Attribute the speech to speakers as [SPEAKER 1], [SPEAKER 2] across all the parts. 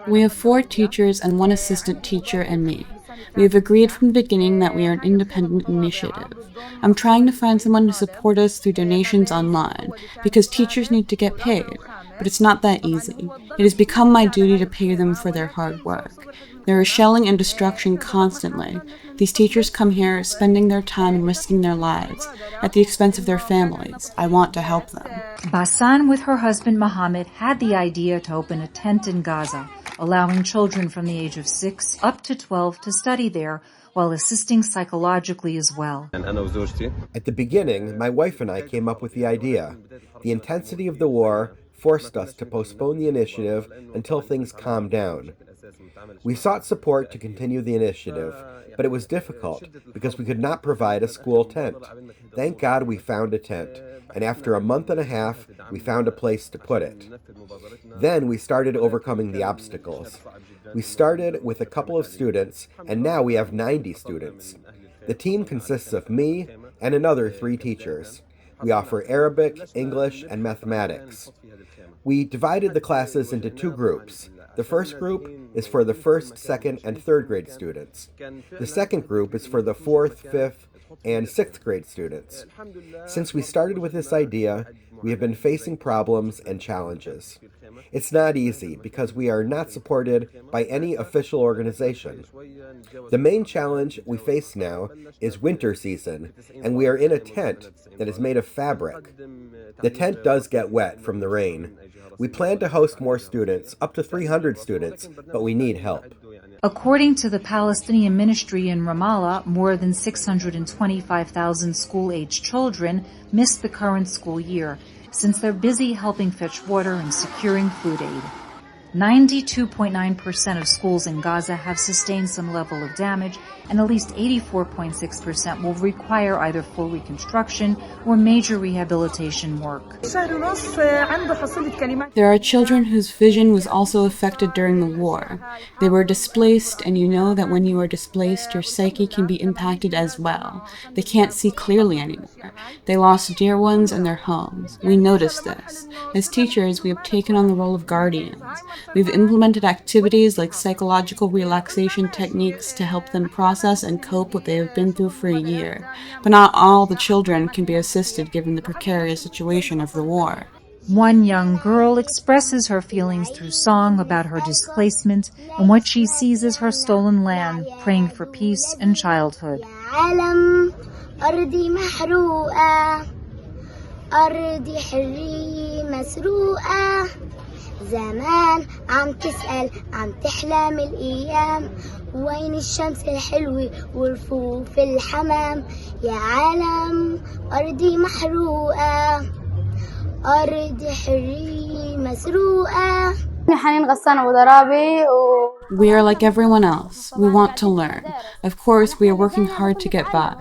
[SPEAKER 1] We have 4 teachers and 1 assistant teacher and me. We have agreed from the beginning that we are an independent initiative. I'm trying to find someone to support us through donations online, because teachers need to get paid, but it's not that easy. It has become my duty to pay them for their hard work. There is shelling and destruction constantly. These teachers come here spending their time and risking their lives at the expense of their families. I want to help them.
[SPEAKER 2] Basan, with her husband Mohammed, had the idea to open a tent in Gaza, allowing children from the age of 6 up to 12 to study there while assisting psychologically as well.
[SPEAKER 3] At the beginning, my wife and I came up with the idea. The intensity of the war forced us to postpone the initiative until things calmed down. We sought support to continue the initiative, but it was difficult because we could not provide a school tent. Thank God we found a tent, and after a month and a half, we found a place to put it. Then we started overcoming the obstacles. We started with a couple of students, and now we have 90 students. The team consists of me and another 3 teachers. We offer Arabic, English, and mathematics. We divided the classes into 2 groups. The first group is for the 1st, 2nd, and 3rd grade students. The second group is for the 4th, 5th, and 6th grade students. Since we started with this idea, we have been facing problems and challenges. It's not easy because we are not supported by any official organization. The main challenge we face now is winter season, and we are in a tent that is made of fabric. The tent does get wet from the rain. We plan to host more students, up to 300 students, but we need help.
[SPEAKER 2] According to the Palestinian ministry in Ramallah, more than 625,000 school-aged children missed the current school year, since they're busy helping fetch water and securing food aid. 92.9% of schools in Gaza have sustained some level of damage, and at least 84.6% will require either full reconstruction or major rehabilitation work.
[SPEAKER 1] There are children whose vision was also affected during the war. They were displaced, and you know that when you are displaced, your psyche can be impacted as well. They can't see clearly anymore. They lost dear ones and their homes. We noticed this. As teachers, we have taken on the role of guardians. We've implemented activities like psychological relaxation techniques to help them process and cope what they have been through for a year. But not all the children can be assisted given the precarious situation of the war.
[SPEAKER 2] One young girl expresses her feelings through song about her displacement and what she sees as her stolen land, praying for peace and childhood.
[SPEAKER 4] زمان عم تسأل عم تحلم الأيام وين الشمس الحلوة والرفوف الحمام يا عالم أرضي محروقة أرضي حرية مسروقة.
[SPEAKER 1] We are like everyone else. We want to learn. Of course, we are working hard to get by.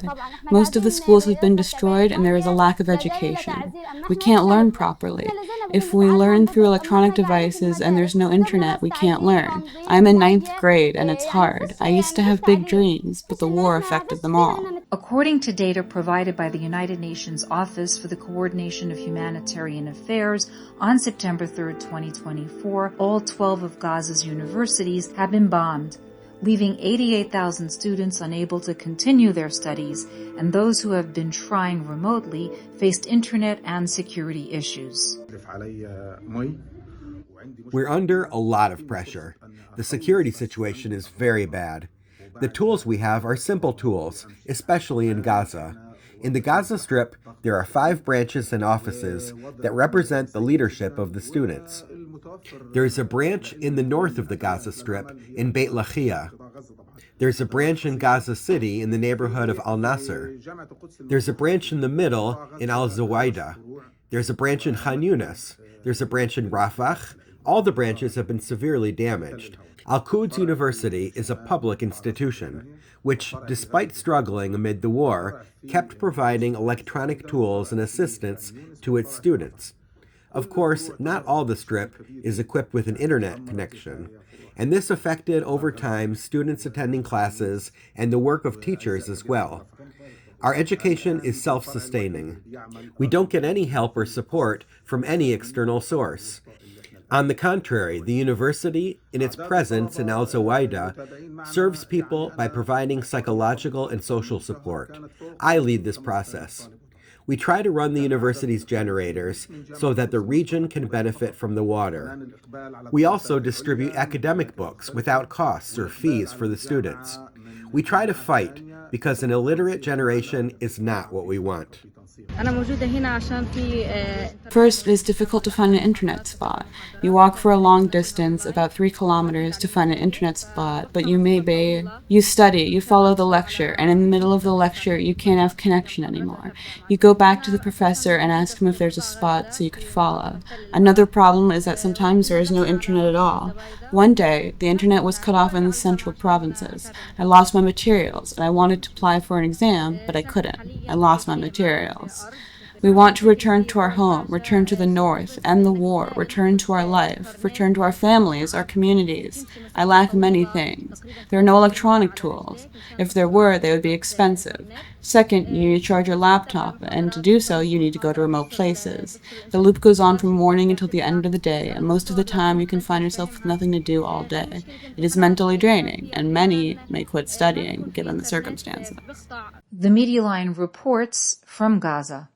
[SPEAKER 1] Most of the schools have been destroyed and there is a lack of education. We can't learn properly. If we learn through electronic devices and there's no internet, we can't learn. I'm in 9th grade and it's hard. I used to have big dreams, but the war affected them all.
[SPEAKER 2] According to data provided by the United Nations Office for the Coordination of Humanitarian Affairs, on September 3, 2024, all 12 of Gaza's universities have been bombed, leaving 88,000 students unable to continue their studies, and those who have been trying remotely faced internet and security issues.
[SPEAKER 3] We're under a lot of pressure. The security situation is very bad. The tools we have are simple tools, especially in Gaza. In the Gaza Strip, there are 5 branches and offices that represent the leadership of the students. There is a branch in the north of the Gaza Strip in Beit Lahia. There's a branch in Gaza City in the neighborhood of Al-Nasser. There's a branch in the middle in Al-Zawaida. There's a branch in Khan Yunis. There's a branch in Rafah. All the branches have been severely damaged. Al-Quds University is a public institution, which, despite struggling amid the war, kept providing electronic tools and assistance to its students. Of course, not all the Strip is equipped with an internet connection, and this affected over time students attending classes and the work of teachers as well. Our education is self-sustaining. We don't get any help or support from any external source. On the contrary, the university, in its presence in Al Zawaida, serves people by providing psychological and social support. I lead this process. We try to run the university's generators so that the region can benefit from the water. We also distribute academic books without costs or fees for the students. We try to fight because an illiterate generation is not what we want.
[SPEAKER 1] First, it is difficult to find an internet spot. You walk for a long distance, about 3 kilometers, to find an internet spot, but you may bathe. You study, you follow the lecture, and in the middle of the lecture, you can't have connection anymore. You go back to the professor and ask him if there's a spot so you could follow. Another problem is that sometimes there is no internet at all. One day, the internet was cut off in the central provinces. I lost my materials, and I wanted to apply for an exam, but I couldn't. I lost my materials. We want to return to our home, return to the north, end the war, return to our life, return to our families, our communities. I lack many things. There are no electronic tools. If there were, they would be expensive. Second, you need to charge your laptop, and to do so, you need to go to remote places. The loop goes on from morning until the end of the day, and most of the time you can find yourself with nothing to do all day. It is mentally draining, and many may quit studying, given the circumstances.
[SPEAKER 2] The Media Line reports from Gaza.